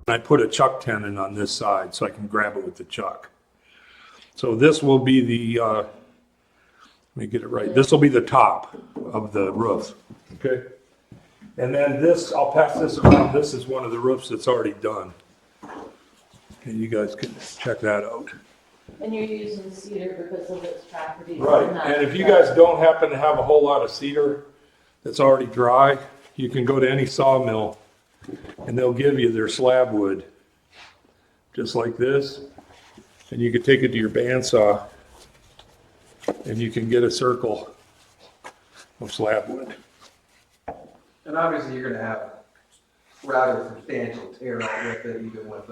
I put a chuck tenon on this side so I can grab it with the chuck. So this will be the, let me get it right. This will be the top of the roof, okay? And then this, I'll pass this around. This is one of the roofs that's already done. Okay, you guys can check that out. And you're using cedar because of its properties. Right, and if you guys don't happen to have a whole lot of cedar that's already dry, you can go to any sawmill and they'll give you their slab wood, just like this. And you can take it to your bandsaw and you can get a circle of slab wood. And obviously you're gonna have rather substantial tear out with it, even with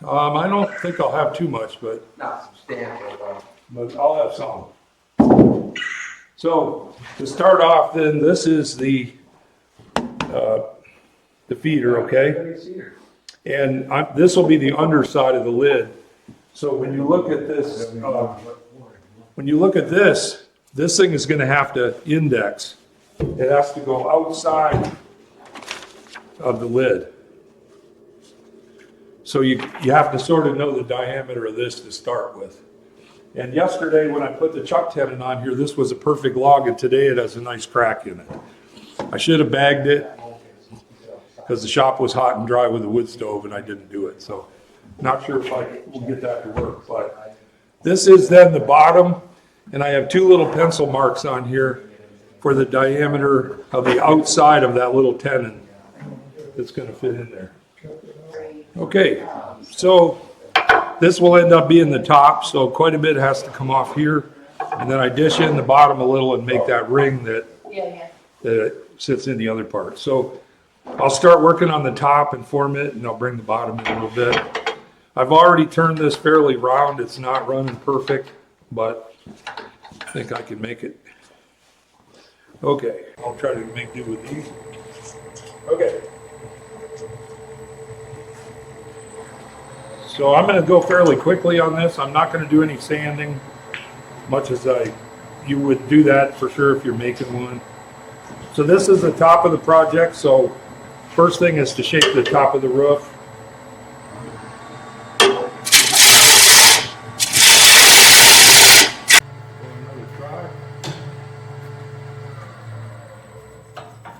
I don't think I'll have too much, but not substantial, but I'll have some. So to start off, then this is the feeder, okay? And this will be the underside of the lid. So when you look at this, this thing is going to have to index. It has to go outside of the lid. So you have to sort of know the diameter of this to start with. And yesterday when I put the chuck tenon on here, this was a perfect log, and today it has a nice crack in it. I should have bagged it because the shop was hot and dry with the wood stove and I didn't do it. So not sure if I will get that to work, but this is then the bottom, and I have two little pencil marks on here for the diameter of the outside of that little tenon that's going to fit in there. Okay, so this will end up being the top, so quite a bit has to come off here, and then I dish in the bottom a little and make that ring that sits in the other part. So I'll start working on the top and form it, and I'll bring the bottom in a little bit. I've already turned this fairly round. It's not running perfect, but I think I can make it. Okay, I'll try to make do with these. Okay. So I'm going to go fairly quickly on this. I'm not going to do any sanding, much as you would do that for sure if you're making one. So this is the top of the project. So first thing is to shape the top of the roof. Another try.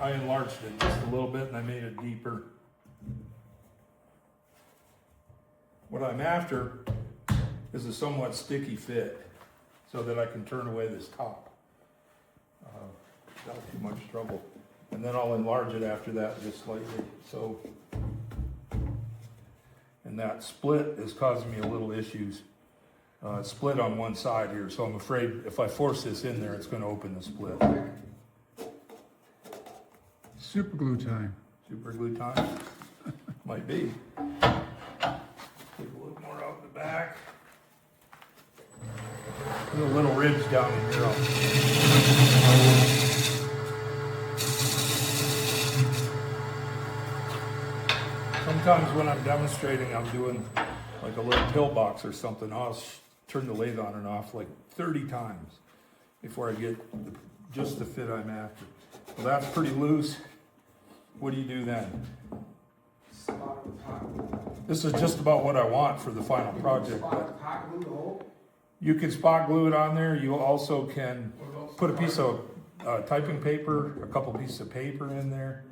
I enlarged it just a little bit and I made it deeper. What I'm after is a somewhat sticky fit so that I can turn away this top without too much trouble. And then I'll enlarge it after that just slightly. So, and that split is causing me a little issues. It's split on one side here, so I'm afraid if I force this in there, it's going to open the split. Super glue time. Super glue time? Might be. Take a little more out the back. There's a little ridge down in here. Sometimes when I'm demonstrating, I'm doing like a little pillbox or something. I'll turn the lathe on and off like 30 times before I get just the fit I'm after. Well, that's pretty loose. What do you do then? This is just about what I want for the final project. But you can spot glue it on there. You also can put a piece of typing paper, a couple pieces of paper in there.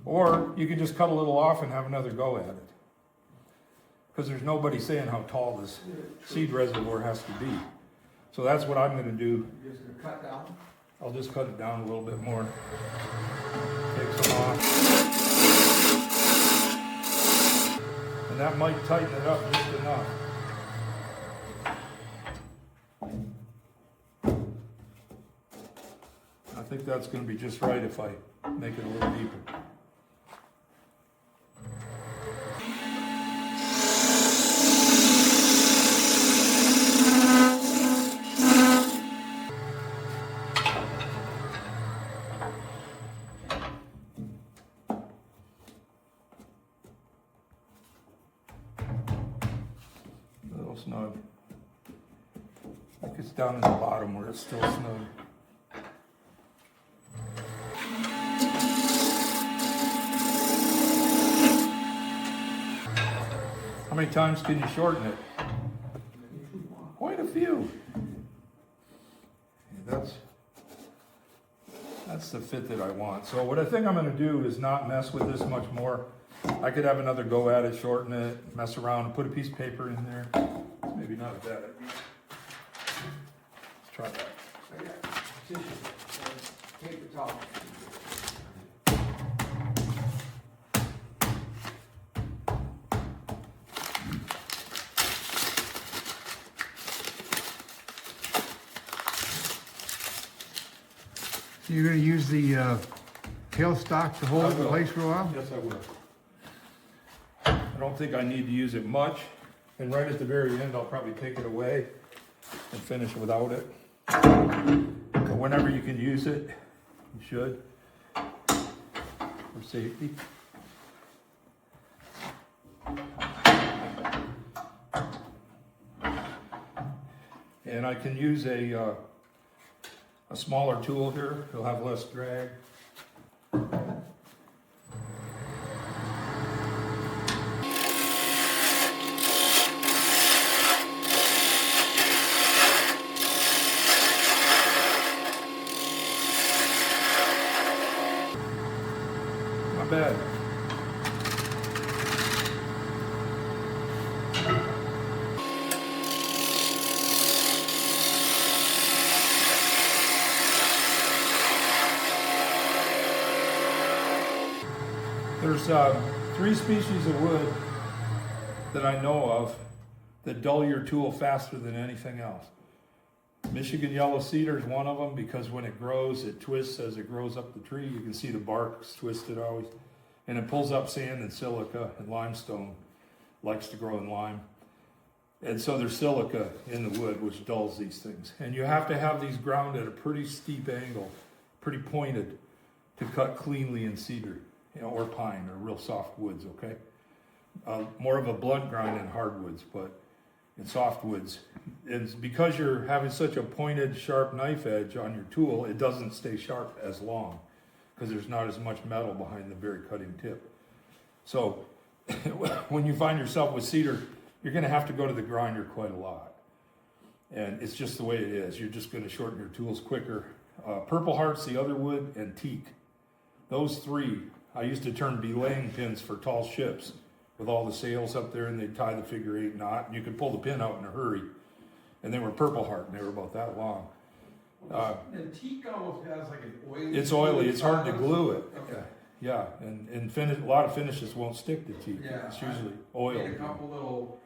Or you can just cut a little off and have another go at it. Because there's nobody saying how tall this seed reservoir has to be. So that's what I'm going to do. You're just gonna cut down? I'll just cut it down a little bit more. Take some off. And that might tighten it up just enough. I think that's going to be just right if I make it a little deeper. Snug. I think it's down in the bottom where it's still snug. many times can you shorten it? Quite a few. Yeah, that's the fit that I want. So what I think I'm gonna do is not mess with this much more. I could have another go at it, shorten it, mess around, and put a piece of paper in there. Maybe not a bad idea. Let's try that. I got tissue, paper towel. So you're gonna use the tailstock to hold I it in will. place for a while? Yes, I will. I don't think I need to use it much. And right at the very end, I'll probably take it away and finish without it. But whenever you can use it, you should, for safety. And I can use a smaller tool here. It'll have less drag. Not bad. There's 3 species of wood that I know of that dull your tool faster than anything else. Michigan yellow cedar is one of them because when it grows, it twists as it grows up the tree. You can see the bark's twisted always. And it pulls up sand and silica, and limestone likes to grow in lime. And so there's silica in the wood, which dulls these things. And you have to have these ground at a pretty steep angle, pretty pointed, to cut cleanly in cedar, or pine, or real soft woods, okay? More of a blunt grind in hardwoods, but in softwoods, it's because you're having such a pointed, sharp knife edge on your tool, it doesn't stay sharp as long because there's not as much metal behind the very cutting tip. So when you find yourself with cedar, you're going to have to go to the grinder quite a lot. And it's just the way it is. You're just going to shorten your tools quicker. Purple Heart's the other wood, and teak. Those 3, I used to turn belaying pins for tall ships with all the sails up there, and they'd tie the figure 8 knot, and you could pull the pin out in a hurry. And they were Purple Heart, and they were about that long. And teak almost has like an oily. It's oily. It's hard to glue it. Okay. Yeah, and a lot of finishes won't stick to teak. Yeah, It's usually I oil. made a couple little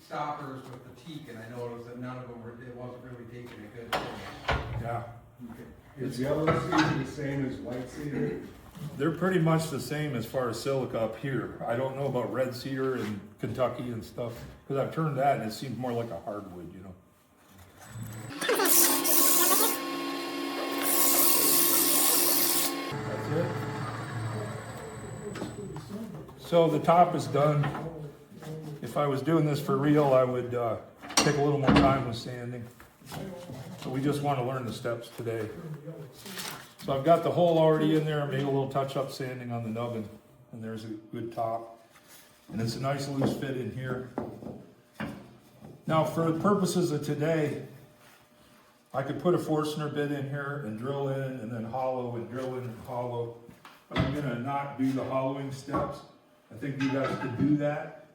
stoppers with the teak, and I noticed that none of them it wasn't really taking a good finish. Yeah, Is yellow cedar the same as white cedar? they're pretty much the same as far as silica up here. I don't know about red cedar in Kentucky and stuff, because I've turned that and it seems more like a hardwood, you know. That's it. So the top is done. If I was doing this for real, I would take a little more time with sanding. So we just want to learn the steps today. So I've got the hole already in there. I made a little touch-up sanding on the nubbin, and there's a good top. And it's a nice loose fit in here. Now, for the purposes of today, I could put a Forstner bit in here and drill in, and then hollow, and drill in and hollow. But I'm gonna not do the hollowing steps. I think you guys could do that.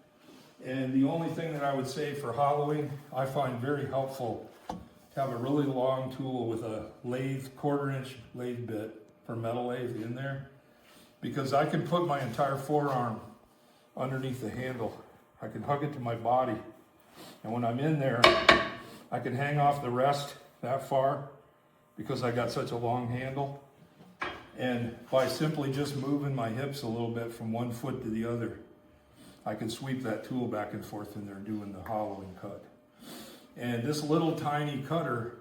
And the only thing that I would say for hollowing, I find very helpful to have a really long tool with a lathe, 1/4-inch lathe bit for metal lathe in there, because I can put my entire forearm underneath the handle. I can hug it to my body, and when I'm in there, I can hang off the rest that far because I got such a long handle. And by simply just moving my hips a little bit from one foot to the other, I can sweep that tool back and forth in there doing the hollowing cut. And this little tiny cutter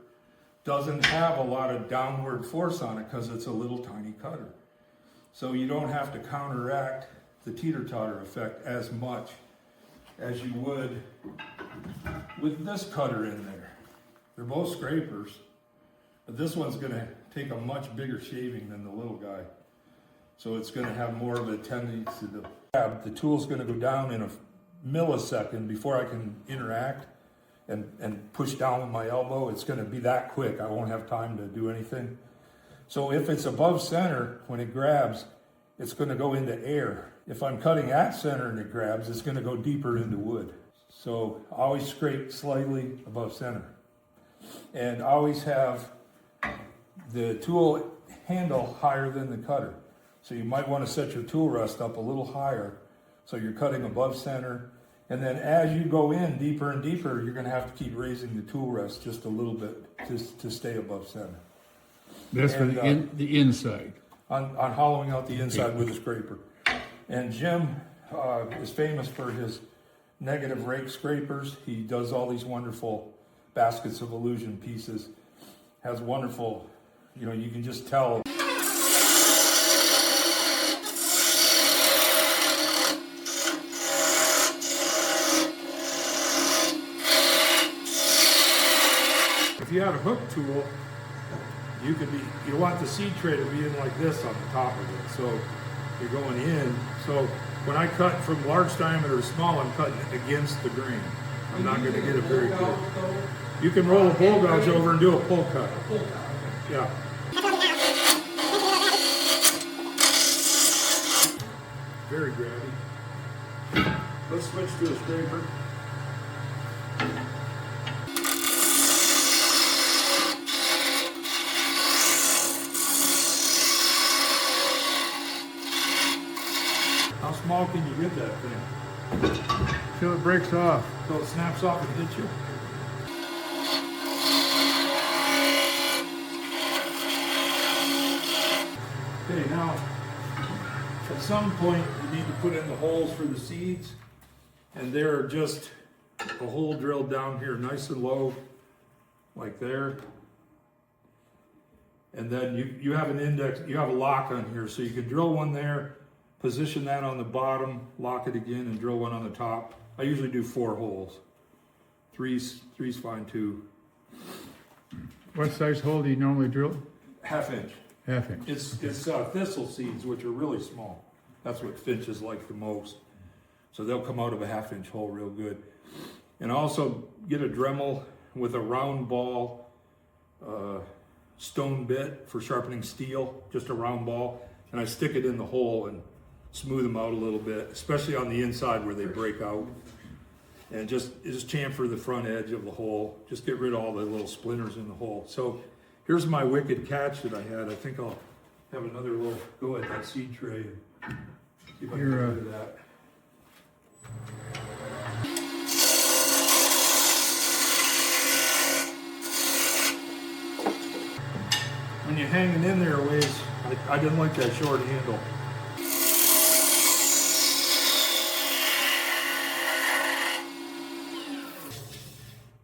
doesn't have a lot of downward force on it because it's a little tiny cutter. So you don't have to counteract the teeter-totter effect as much as you would with this cutter in there. They're both scrapers, but this one's gonna take a much bigger shaving than the little guy. So it's gonna have more of a tendency to grab. The tool's gonna go down in a millisecond before I can interact and push down with my elbow. It's going to be that quick. I won't have time to do anything. So if it's above center, when it grabs, it's going to go into air. If I'm cutting at center and it grabs, it's going to go deeper into wood. So always scrape slightly above center. And always have the tool handle higher than the cutter. So you might want to set your tool rest up a little higher so you're cutting above center. And then as you go in deeper and deeper, you're going to have to keep raising the tool rest just a little bit to stay above center. That's for the inside. On hollowing out the inside with a scraper. And Jim is famous for his negative rake scrapers. He does all these wonderful baskets of illusion pieces. Has wonderful, you can just tell. If you have a hook tool, you want the seed tray to be in like this on the top of it. So you're going in. So when I cut from large diameter to small, I'm cutting against the grain. I'm not going to get it very good. You can roll a bowl gouge over and do a pull cut. Yeah. Very grabby. Let's switch to a scraper. How small can you get that thing? Till it breaks off. So it snaps off and hits you? Okay, now, at some point, you need to put in the holes for the seeds, and they're just a hole drilled down here, nice and low, like there. And then you have an index, you have a lock on here, so you can drill one there, position that on the bottom, lock it again, and drill one on the top. I usually do 4 holes. Three's fine too. What size hole do you normally drill? 1/2 inch. 1/2 inch. It's thistle seeds, which are really small. That's what finches like the most. So they'll come out of a 1/2 inch hole real good. And also get a Dremel with a round ball stone bit for sharpening steel, just a round ball. And I stick it in the hole and smooth them out a little bit, especially on the inside where they break out. And just chamfer the front edge of the hole. Just get rid of all the little splinters in the hole. So here's my wicked catch that I had. I think I'll have another little go at that seed tray and see if I can get rid of that. When you're hanging in there a ways, I didn't like that short handle.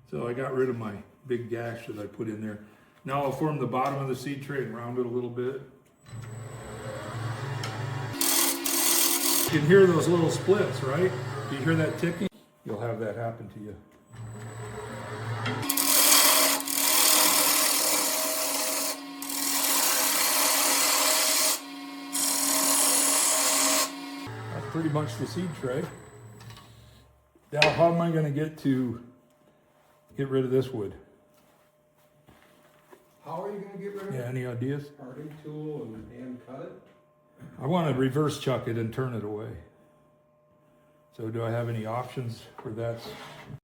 So I got rid of my big gash that I put in there. Now I'll form the bottom of the seed tray and round it a little bit. You can hear those little splits, right? Do you hear that ticking? You'll have that happen to you. That's pretty much the seed tray. Now how am I going to get rid of this wood? How are you gonna get rid of it? Yeah, any ideas? Parting tool and hand cut it? I want to reverse chuck it and turn it away. So do I have any options for that?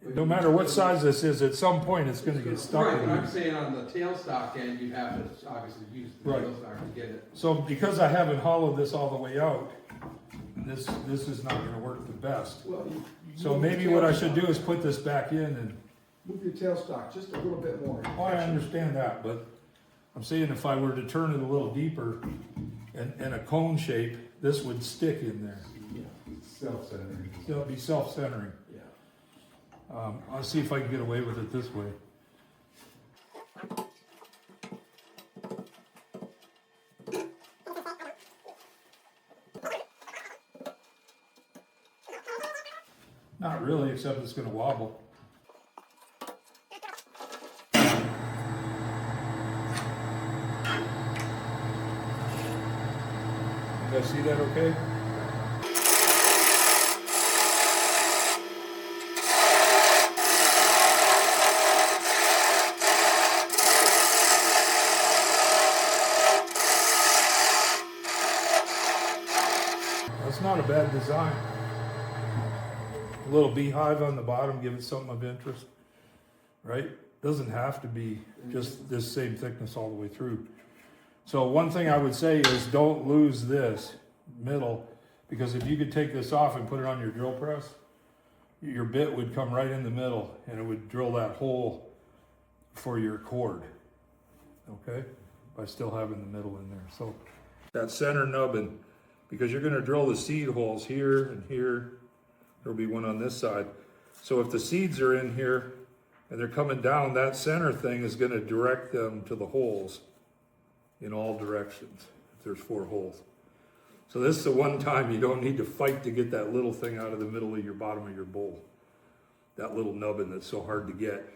No matter what size this is, at some point it's going to get stuck. Right, in but I'm it. saying on the tailstock end, you'd have to obviously use the Right. tailstock to get it. So because I haven't hollowed this all the way out, this is not going to work the best. Well, So maybe what I should do is put this back in and, move your tailstock just a little bit more. oh, I understand that, but I'm saying if I were to turn it a little deeper and a cone shape, this would stick in there. Yeah, self-centered. It'll be self-centering. Yeah. I'll see if I can get away with it this way. Not really, except it's going to wobble. You guys see that okay? not a bad design. A little beehive on the bottom, give it something of interest, right? Doesn't have to be just this same thickness all the way through. So one thing I would say is don't lose this middle, because if you could take this off and put it on your drill press, your bit would come right in the middle and it would drill that hole for your cord, okay? By still having the middle in there. So that center nubbin, because you're gonna drill the seed holes here and here, there'll be one on this side. So if the seeds are in here and they're coming down, that center thing is gonna direct them to the holes in all directions, if there's 4 holes. So this is the one time you don't need to fight to get that little thing out of the middle of your bottom of your bowl. That little nubbin that's so hard to get.